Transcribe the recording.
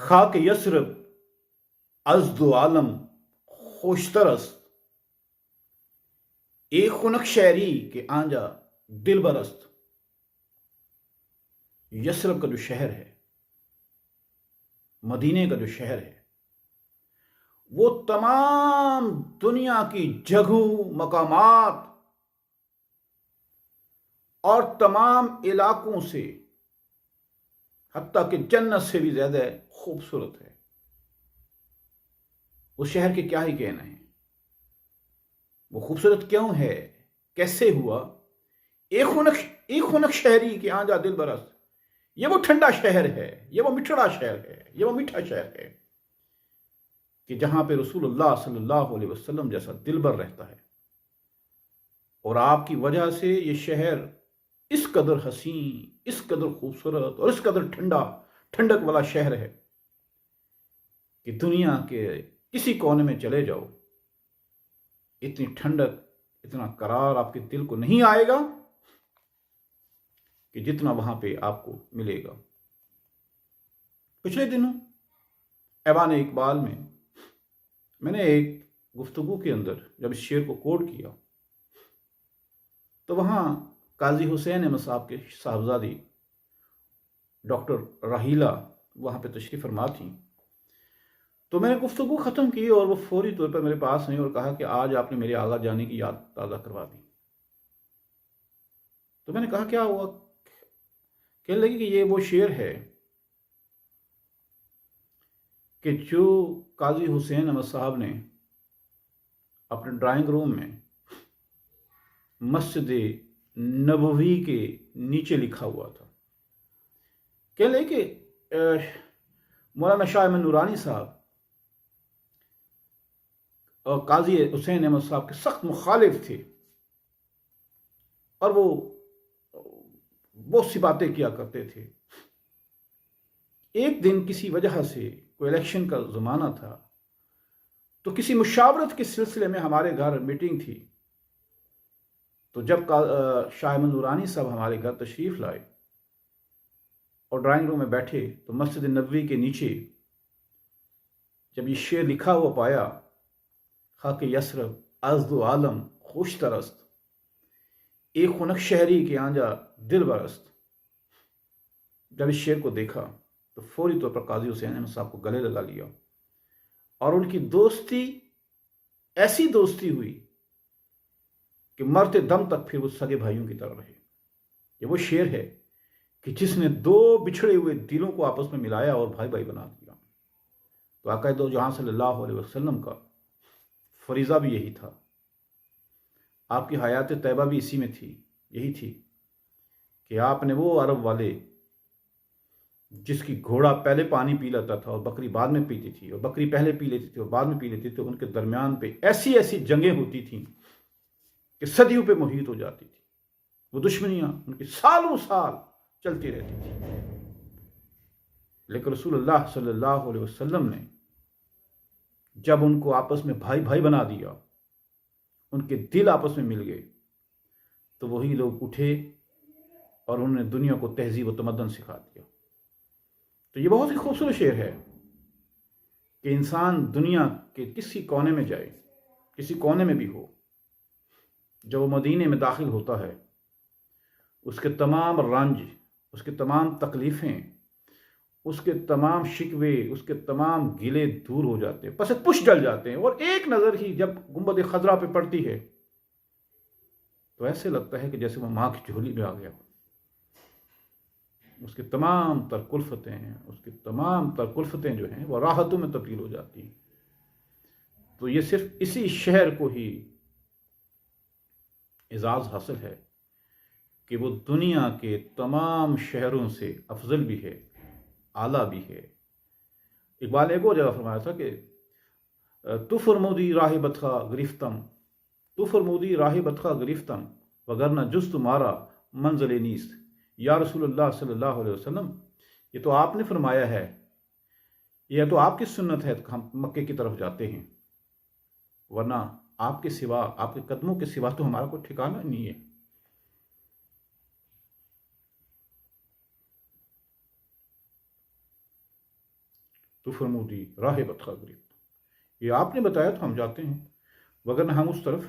خاک یسرب از دو عالم خوشتر است، ایک خنک شہری کے آنجا دل برست۔ یسرب کا جو شہر ہے، مدینے کا جو شہر ہے، وہ تمام دنیا کی جگہوں، مقامات اور تمام علاقوں سے، حتیٰ کہ جنت سے بھی زیادہ خوبصورت ہے۔ اس شہر کے کیا ہی کہنا ہے، وہ خوبصورت کیوں ہے، کیسے ہوا؟ ایک خنک شہری کے آنجا دل برست۔ یہ وہ ٹھنڈا شہر ہے، یہ وہ مٹھڑا شہر ہے، یہ وہ میٹھا شہر ہے کہ جہاں پہ رسول اللہ صلی اللہ علیہ وسلم جیسا دلبر رہتا ہے، اور آپ کی وجہ سے یہ شہر اس قدر حسین، اس قدر خوبصورت اور اس قدر ٹھنڈک والا شہر ہے کہ دنیا کے کسی کونے میں چلے جاؤ، اتنی ٹھنڈک، اتنا قرار آپ کے دل کو نہیں آئے گا کہ جتنا وہاں پہ آپ کو ملے گا۔ پچھلے دنوں ایوان اقبال میں نے ایک گفتگو کے اندر جب اس شعر کو کوٹ کیا تو وہاں قاضی حسین احمد صاحب کے صاحبزادی ڈاکٹر راحیلہ وہاں پہ تشریف فرما تھیں، تو میں نے گفتگو ختم کی اور وہ فوری طور پر میرے پاس آئیں اور کہا کہ آج آپ نے میرے آغا جانے کی یاد تازہ کروا دی۔ تو میں نے کہا کیا ہوا؟ کہنے لگی کہ یہ وہ شعر ہے کہ جو قاضی حسین احمد صاحب نے اپنے ڈرائنگ روم میں مسجد نبوی کے نیچے لکھا ہوا تھا۔ کہنے لگی کہ مولانا شاہ احمد نورانی صاحب اور قاضی حسین احمد صاحب کے سخت مخالف تھے، اور وہ بہت سی باتیں کیا کرتے تھے۔ ایک دن کسی وجہ سے کوئی الیکشن کا زمانہ تھا، تو کسی مشاورت کے سلسلے میں ہمارے گھر میٹنگ تھی، تو جب شاہ احمد نورانی صاحب ہمارے گھر تشریف لائے اور ڈرائنگ روم میں بیٹھے تو مسجد نبوی کے نیچے جب یہ شعر لکھا ہوا پایا، خاک یسرب از دو عالم خوشتر است، ایک خنک شہری کے آنجا دل برست، جب اس شعر کو دیکھا تو فوری طور پر قاضی حسین احمد صاحب کو گلے لگا لیا، اور ان کی دوستی ایسی دوستی ہوئی کہ مرتے دم تک پھر وہ سگے بھائیوں کی طرح رہے۔ یہ وہ شعر ہے کہ جس نے دو بچھڑے ہوئے دلوں کو آپس میں ملایا اور بھائی بھائی بنا دیا۔ تو آقا دو جہاں صلی اللہ علیہ وسلم کا فریضہ بھی یہی تھا، آپ کی حیات طیبہ بھی اسی میں تھی، یہی تھی کہ آپ نے وہ عرب والے جس کی گھوڑا پہلے پانی پی لیتا تھا اور بکری بعد میں پیتی تھی، اور بکری پہلے پی لیتی تھی اور بعد میں پی لیتی تھی، ان کے درمیان پہ ایسی جنگیں ہوتی تھیں کہ صدیوں پہ محیط ہو جاتی تھی، وہ دشمنیاں ان کی سالوں سال چلتی رہتی تھی۔ لیکن رسول اللہ صلی اللہ علیہ وسلم نے جب ان کو آپس میں بھائی بھائی بنا دیا، ان کے دل آپس میں مل گئے، تو وہی لوگ اٹھے اور انہوں نے دنیا کو تہذیب و تمدن سکھا دیا۔ تو یہ بہت ہی خوبصورت شعر ہے کہ انسان دنیا کے کسی کونے میں جائے، کسی کونے میں بھی ہو، جب وہ مدینے میں داخل ہوتا ہے، اس کے تمام رنج، اس کے تمام تکلیفیں، اس کے تمام شکوے، اس کے تمام گلے دور ہو جاتے ہیں، پس پش ڈل جاتے ہیں، اور ایک نظر ہی جب گنبد خضرا پہ پڑتی ہے تو ایسے لگتا ہے کہ جیسے وہ ماں کی جھولی میں آ گیا۔ اس کے تمام تر کلفتیں جو ہیں وہ راحتوں میں تبدیل ہو جاتی ہیں۔ تو یہ صرف اسی شہر کو ہی اعزاز حاصل ہے کہ وہ دنیا کے تمام شہروں سے افضل بھی ہے، اعلیٰ بھی ہے۔ اقبال ایک اور جگہ فرمایا تھا کہ تو فرمودی راہ بدخواہ گرفتم وگرنہ جز تمہارا منزل نیست۔ یا رسول اللہ صلی اللہ علیہ وسلم، یہ تو آپ نے فرمایا ہے، یہ تو آپ کی سنت ہے کہ ہم مکے کی طرف جاتے ہیں، ورنہ آپ کے سوا، آپ کے قدموں کے سوا تو ہمارا کوئی ٹھکانہ نہیں ہے۔ تو فرمودی راہ بدخواہ گریب، یہ آپ نے بتایا تو ہم جاتے ہیں، وگرنہ ہم اس طرف